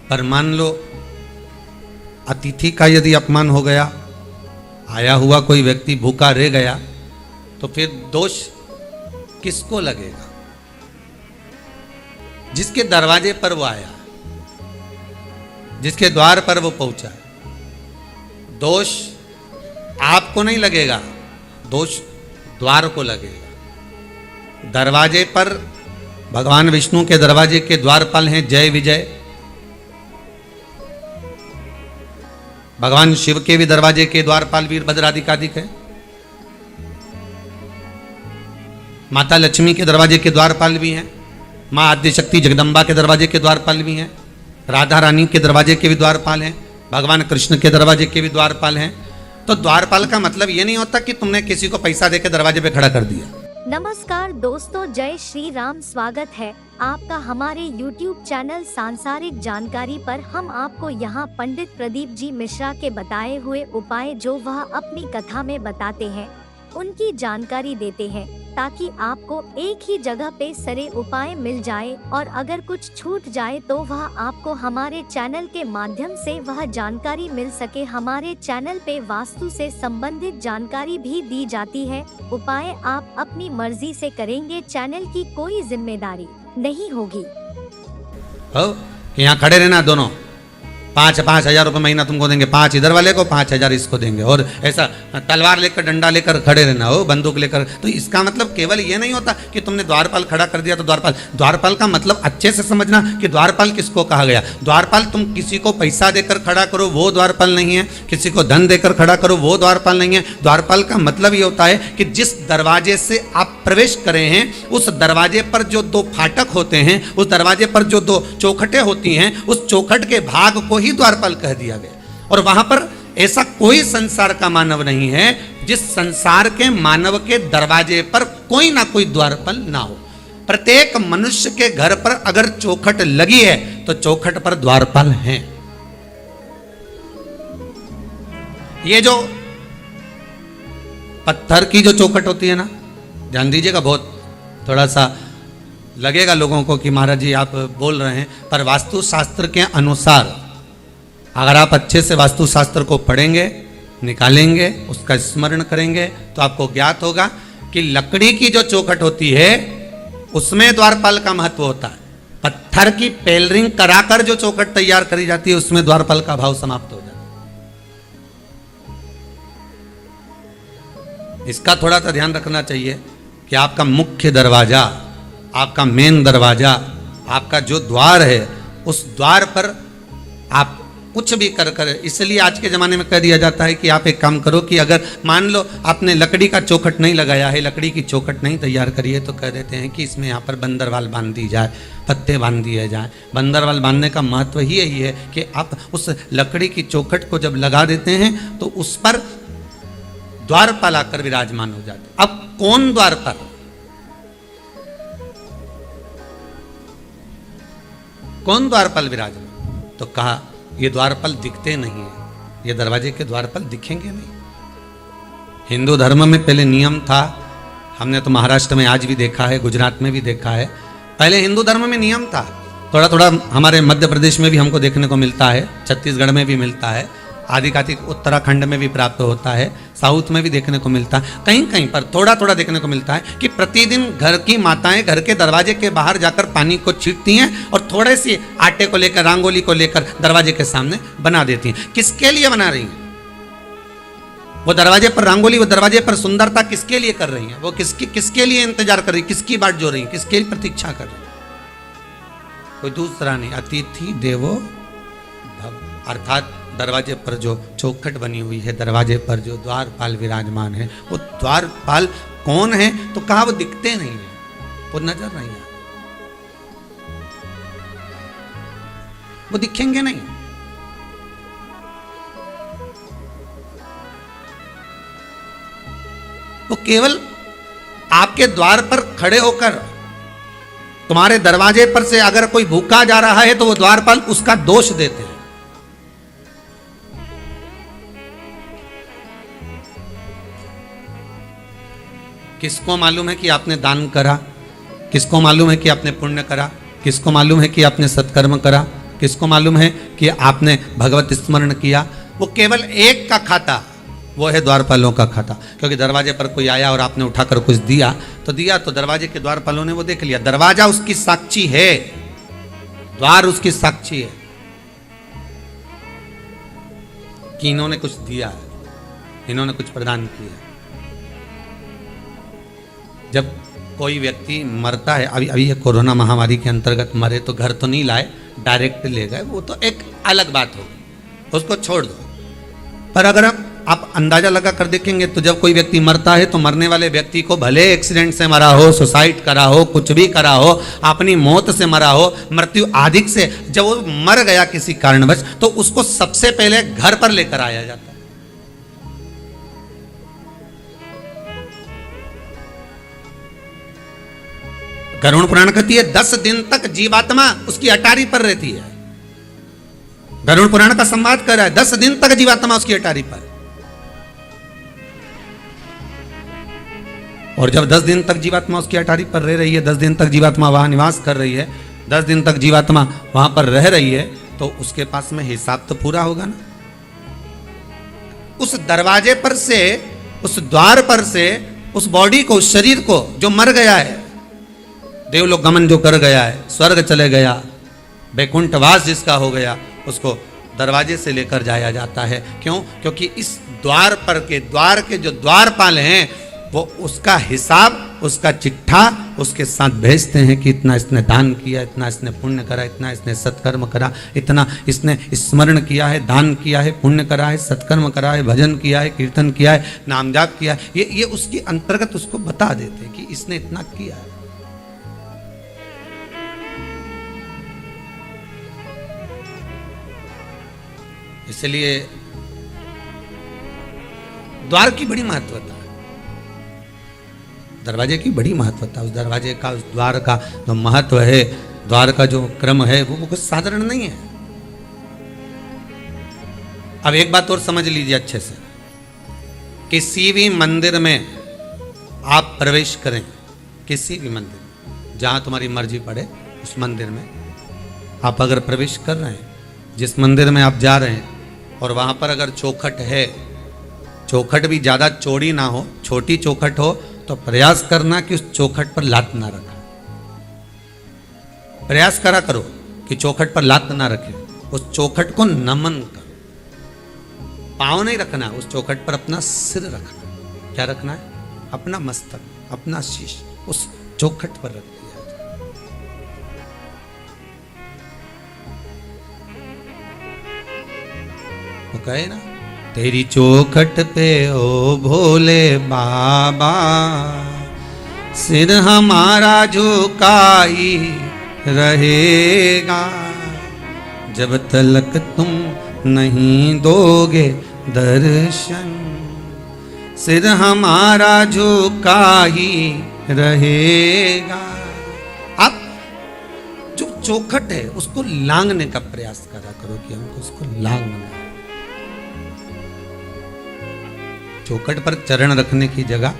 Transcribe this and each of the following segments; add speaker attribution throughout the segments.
Speaker 1: पर मान लो अतिथि का यदि अपमान हो गया, आया हुआ कोई व्यक्ति भूखा रह गया, तो फिर दोष किसको लगेगा? जिसके दरवाजे पर वो आया, जिसके द्वार पर वो पहुंचा। दोष आपको नहीं लगेगा, दोष द्वार को लगेगा। दरवाजे पर भगवान विष्णु के दरवाजे के द्वारपाल हैं जय विजय। भगवान शिव के भी दरवाजे के द्वारपाल वीरभद्रादिकादिक है। माता लक्ष्मी के दरवाजे के द्वारपाल भी हैं। मां आद्यशक्ति जगदम्बा के दरवाजे के द्वारपाल भी हैं। राधा रानी के दरवाजे के भी द्वारपाल हैं। भगवान कृष्ण के दरवाजे के भी द्वारपाल हैं। तो द्वारपाल का मतलब ये नहीं होता कि तुमने किसी को पैसा देकर दरवाजे पे खड़ा कर दिया।
Speaker 2: नमस्कार दोस्तों, जय श्री राम। स्वागत है आपका हमारे YouTube चैनल सांसारिक जानकारी पर। हम आपको यहाँ पंडित प्रदीप जी मिश्रा के बताए हुए उपाय जो वह अपनी कथा में बताते हैं, उनकी जानकारी देते हैं, ताकि आपको एक ही जगह पे सारे उपाय मिल जाए और अगर कुछ छूट जाए तो वह आपको हमारे चैनल के माध्यम से वह जानकारी मिल सके। हमारे चैनल पे वास्तु से संबंधित जानकारी भी दी जाती है। उपाय आप अपनी मर्जी से करेंगे, चैनल की कोई जिम्मेदारी नहीं होगी।
Speaker 1: यहाँ खड़े रहना दोनों। 5-5 हजार रुपये महीना तुमको देंगे, 5 इधर वाले को, 5 हजार इसको देंगे। और ऐसा तलवार लेकर डंडा लेकर खड़े रहना हो, बंदूक लेकर। तो इसका मतलब केवल ये नहीं होता कि तुमने द्वारपाल खड़ा कर दिया तो द्वारपाल का मतलब अच्छे से समझना कि द्वारपाल किसको कहा गया। द्वारपाल तुम किसी को पैसा देकर खड़ा करो वो द्वारपाल नहीं है, किसी को धन देकर खड़ा करो वो द्वारपाल नहीं है। द्वारपाल का मतलब ये होता है कि जिस दरवाजे से आप प्रवेश करे हैं उस दरवाजे पर जो 2 फाटक होते हैं, उस दरवाजे पर जो 2 चौखटें होती हैं, उस चौखट के भाग को ही द्वारपाल कह दिया गया। और वहां पर ऐसा कोई संसार का मानव नहीं है जिस संसार के मानव के दरवाजे पर कोई ना कोई द्वारपाल ना हो। प्रत्येक मनुष्य के घर पर अगर चौखट लगी है तो चौखट पर द्वारपाल हैं। ये जो पत्थर की जो चौखट होती है ना, ध्यान दीजिएगा, बहुत थोड़ा सा लगेगा लोगों को कि महाराज जी आप बोल रहे हैं, पर वास्तु शास्त्र के अनुसार अगर आप अच्छे से वास्तु शास्त्र को पढ़ेंगे, निकालेंगे, उसका स्मरण करेंगे तो आपको ज्ञात होगा कि लकड़ी की जो चौखट होती है उसमें द्वारपाल का महत्व होता है। पत्थर की पेलरिंग कराकर जो चौखट तैयार करी जाती है उसमें द्वारपाल का भाव समाप्त हो जाता है। इसका थोड़ा सा ध्यान रखना चाहिए कि आपका मुख्य दरवाजा, आपका मेन दरवाजा, आपका जो द्वार है, उस द्वार पर आप कुछ भी कर इसलिए आज के ज़माने में कह दिया जाता है कि आप एक काम करो कि अगर मान लो आपने लकड़ी का चौखट नहीं लगाया है, लकड़ी की चौखट नहीं तैयार करी है, तो कह देते हैं कि इसमें यहाँ पर बंदरवाल बांध दी जाए, पत्ते बांध दिए जाए। बंदरवाल बांधने का महत्व ही यही है कि आप उस लकड़ी की चौखट को जब लगा देते हैं तो उस पर द्वारपाल आकर विराजमान हो जाते। अब कौन द्वारपाल? कौन द्वारपाल विराजमान? तो कहा ये द्वारपाल दिखते नहीं है, ये दरवाजे के द्वारपाल दिखेंगे नहीं। हिंदू धर्म में पहले नियम था, हमने तो महाराष्ट्र में आज भी देखा है, गुजरात में भी देखा है। पहले हिंदू धर्म में नियम था, थोड़ा थोड़ा हमारे मध्य प्रदेश में भी हमको देखने को मिलता है, छत्तीसगढ़ में भी मिलता है, आदिकातिक उत्तराखंड में भी प्राप्त होता है, साउथ में भी देखने को मिलता है, कहीं कहीं पर थोड़ा थोड़ा देखने को मिलता है कि प्रतिदिन घर की माताएं घर के दरवाजे के बाहर जाकर पानी को छींटती हैं और थोड़े से आटे को लेकर, रंगोली को लेकर दरवाजे के सामने बना देती हैं। किसके लिए बना रही हैं? वो दरवाजे पर रंगोली, वो दरवाजे पर सुंदरता किसके लिए कर रही हैं? वो किसके लिए इंतजार कर रही, किसकी बाट जो रही हैं, किसके लिए प्रतीक्षा कर रही हैं? कोई दूसरा नहीं, अतिथि देवो भव। अर्थात दरवाजे पर जो चौखट बनी हुई है, दरवाजे पर जो द्वारपाल विराजमान है, वो द्वारपाल कौन है? तो कहा वो दिखते नहीं है, वो नजर नहीं है, वो दिखेंगे नहीं। वो केवल आपके द्वार पर खड़े होकर, तुम्हारे दरवाजे पर से अगर कोई भूखा जा रहा है तो वो द्वारपाल उसका दोष देते हैं। किसको मालूम है कि आपने दान करा? किसको मालूम है कि आपने पुण्य करा? किसको मालूम है कि आपने सत्कर्म करा? किसको मालूम है कि आपने भगवत स्मरण किया? वो केवल एक का खाता, वो है द्वारपालों का खाता। क्योंकि दरवाजे पर कोई आया और आपने उठाकर कुछ दिया तो दरवाजे के द्वारपालों ने वो देख लिया। दरवाजा उसकी साक्षी है, द्वार उसकी साक्षी है कि इन्होंने कुछ दिया है, इन्होंने कुछ प्रदान किया। जब कोई व्यक्ति मरता है, अभी ये कोरोना महामारी के अंतर्गत मरे तो घर तो नहीं लाए, डायरेक्ट ले गए, वो तो एक अलग बात होगी, उसको छोड़ दो। पर अगर आप अंदाजा लगा कर देखेंगे तो जब कोई व्यक्ति मरता है तो मरने वाले व्यक्ति को भले एक्सीडेंट से मरा हो, सुसाइड करा हो, कुछ भी करा हो, अपनी मौत से मरा हो, मृत्यु आदि से, जब वो मर गया किसी कारणवश तो उसको सबसे पहले घर पर लेकर आया जाता है। गरुड़ पुराण कहती है 10 दिन तक जीवात्मा उसकी अटारी पर रहती है। गरुड़ पुराण का संवाद कर रहा है 10 दिन तक जीवात्मा उसकी अटारी पर। और जब 10 दिन तक जीवात्मा उसकी अटारी पर रह रही है, 10 दिन तक जीवात्मा वहां निवास कर रही है, 10 दिन तक जीवात्मा वहां पर रह रही है, तो उसके पास में हिसाब तो पूरा होगा ना। उस दरवाजे पर से, उस द्वार पर से, उस बॉडी को, उस शरीर को जो मर गया है, देवलोक गमन जो कर गया है, स्वर्ग चले गया, वैकुंठवास जिसका हो गया, उसको दरवाजे से लेकर जाया जाता है। क्यों? क्योंकि इस द्वार पर के, द्वार के जो द्वारपाल हैं, वो उसका हिसाब, उसका चिट्ठा उसके साथ भेजते हैं कि इतना इसने दान किया, इतना इसने पुण्य करा, इतना इसने सत्कर्म करा, इतना इसने स्मरण किया है, दान किया है, पुण्य करा है, सत्कर्म करा है, भजन किया है, कीर्तन किया है, नाम जाप किया है। ये उसके अंतर्गत उसको बता देते हैं कि इसने इतना किया है। इसलिए द्वार की बड़ी महत्वता है, दरवाजे की बड़ी महत्वता। उस दरवाजे का, उस द्वार का जो महत्व है, द्वार का जो क्रम है, वो कुछ साधारण नहीं है। अब एक बात और समझ लीजिए अच्छे से, किसी भी मंदिर में आप प्रवेश करें, किसी भी मंदिर, जहां तुम्हारी मर्जी पड़े उस मंदिर में आप अगर प्रवेश कर रहे हैं, जिस मंदिर में आप जा रहे हैं, और वहां पर अगर चौखट है, चौखट भी ज्यादा चौड़ी ना हो, छोटी चौखट हो, तो प्रयास करना कि उस चौखट पर लात ना रखें। प्रयास करा करो कि चौखट पर लात ना रखें, उस चौखट को नमन करो। पांव नहीं रखना, उस चौखट पर अपना सिर रखना। क्या रखना है? अपना मस्तक, अपना शीश उस चौखट पर रख दिया जाए। वो कहे ना, तेरी चौखट पे ओ भोले बाबा, सिर हमारा झुकाई रहेगा, जब तलक तुम नहीं दोगे दर्शन, सिर हमारा झुकाई रहेगा। आप जो चौखट है उसको लांघने का प्रयास करा करो कि हमको उसको लांघना। चौखट पर चरण रखने की जगह,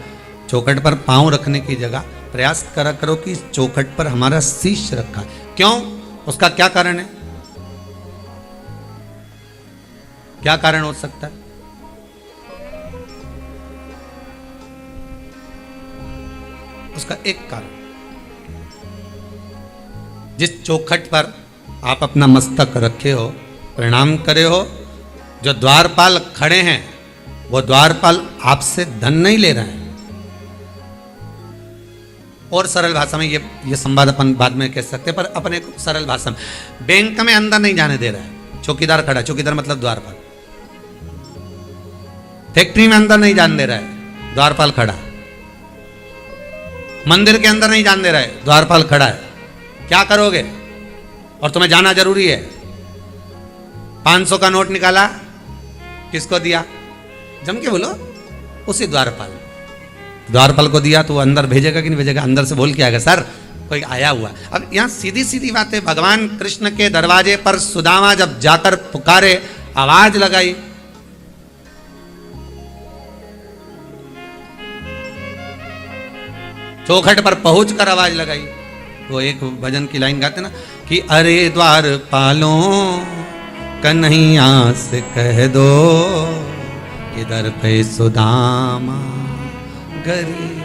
Speaker 1: चौखट पर पांव रखने की जगह प्रयास करा करो कि इस चौखट पर हमारा शीश रखा है। क्यों? उसका क्या कारण है? क्या कारण हो सकता है? उसका एक कारण, जिस चौखट पर आप अपना मस्तक रखे हो, प्रणाम करे हो, जो द्वारपाल खड़े हैं, वो द्वारपाल आपसे धन नहीं ले रहे हैं। और सरल भाषा में ये संवाद अपन बाद में कह सकते हैं, पर अपने सरल भाषा में, बैंक में अंदर नहीं जाने दे रहा है, चौकीदार खड़ा, चौकीदार मतलब द्वारपाल। फैक्ट्री में अंदर नहीं जाने दे रहा है, द्वारपाल खड़ा। मंदिर के अंदर नहीं जाने दे रहा है, द्वारपाल खड़ा है। क्या करोगे? और तुम्हें जाना जरूरी है। 500 का नोट निकाला, किसको दिया? जम के बोलो, उसी द्वारपाल, द्वारपाल को दिया तो वो अंदर भेजेगा कि नहीं भेजेगा? अंदर से बोल के आएगा, सर कोई आया हुआ। अब यहां सीधी सीधी बात है, भगवान कृष्ण के दरवाजे पर सुदामा जब जाकर पुकारे, आवाज लगाई, चौखट पर पहुंचकर आवाज लगाई। वो एक भजन की लाइन गाते ना, कि अरे द्वारपालों कन्हैया से कह दो इधर पे सुदामा गरीब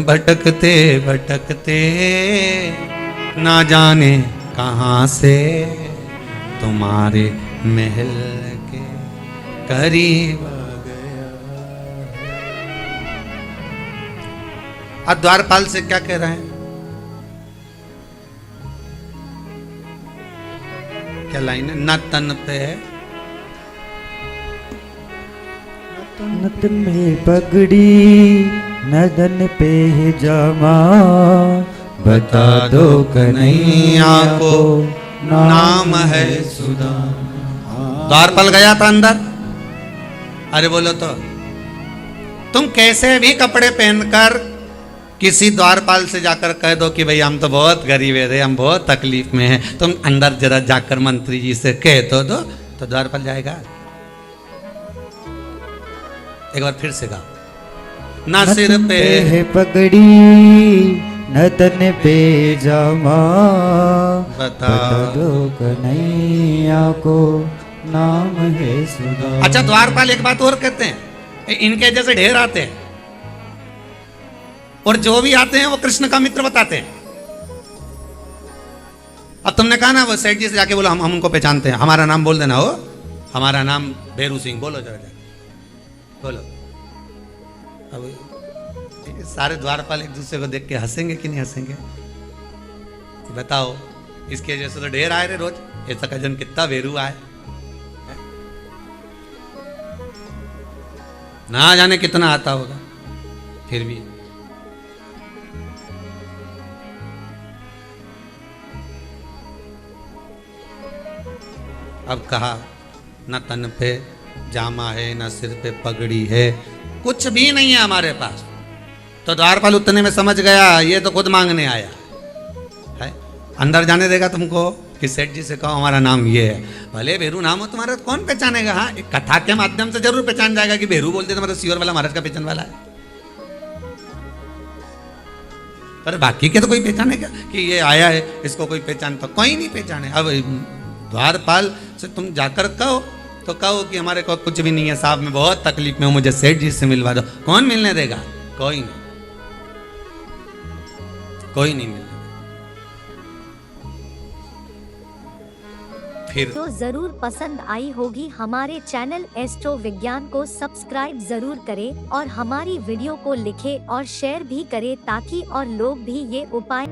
Speaker 1: भटकते भटकते ना जाने कहाँ से तुम्हारे महल के करीब अब द्वारपाल से क्या कह रहे हैं? क्या लाइन है? न तन पे है
Speaker 3: नत में पगड़ी नदन पे जामा बता दो कन्हैया को
Speaker 1: नाम है सुदामा। द्वारपाल गया था अंदर। अरे बोलो तो तुम कैसे भी कपड़े पहनकर किसी द्वारपाल से जाकर कह दो कि भाई हम तो बहुत गरीब है, हम बहुत तकलीफ में हैं, तुम अंदर जरा जाकर मंत्री जी से कह तो दो, तो द्वारपाल जाएगा? एक बार फिर से गाओ। ना सिर पे
Speaker 3: है पगड़ी न तन पे जामा
Speaker 1: बता
Speaker 3: दो कन्हैया को नाम है सुदामा।
Speaker 1: अच्छा, द्वारपाल एक बात और कहते हैं, इनके जैसे ढेर आते हैं और जो भी आते हैं वो कृष्ण का मित्र बताते हैं। अब तुमने कहा ना वो सेठ जी से जाके बोलो हम उनको पहचानते हैं, हमारा नाम बोल देना, हो हमारा नाम भेरू सिंह, बोलो जरा बोलो। अब ये सारे द्वारपाल एक दूसरे को देख के हंसेंगे कि नहीं हंसेंगे? बताओ, इसके जैसे तो ढेर आए रे रोज, ऐसा का जन कितना भेरू आए, ना जाने कितना आता होगा। फिर भी अब कहा न तन पे जामा है, न सिर पे पगड़ी है, कुछ भी नहीं है हमारे पास। तो द्वारपाल उतने में समझ गया ये तो खुद मांगने आया है। अंदर जाने देगा तुमको कि सेठ जी से कहो हमारा नाम ये है। भले भेरू नाम हो तुम्हारा तो कौन पहचानेगा? हाँ, एक कथा के माध्यम से जरूर पहचान जाएगा कि भेरू बोलते तो मतलब सियोर वाला महाराज का पहचान वाला है, पर बाकी के तो कोई पहचानेगा कि ये आया है, इसको कोई पहचान? तो कोई नहीं पहचाने। अब द्वारपाल से तुम जाकर कहो तो कहो कि हमारे को कुछ भी नहीं है साहब, मैं बहुत तकलीफ में हूं, मुझे सेठ जी से मिलवा दो। कौन मिलने देगा? कोई नहीं, कोई नहीं मिलने। फिर
Speaker 2: तो जरूर पसंद आई होगी हमारे चैनल एस्ट्रो विज्ञान को सब्सक्राइब जरूर करें और हमारी वीडियो को लिखें और शेयर भी करें ताकि और लोग भी ये उपाय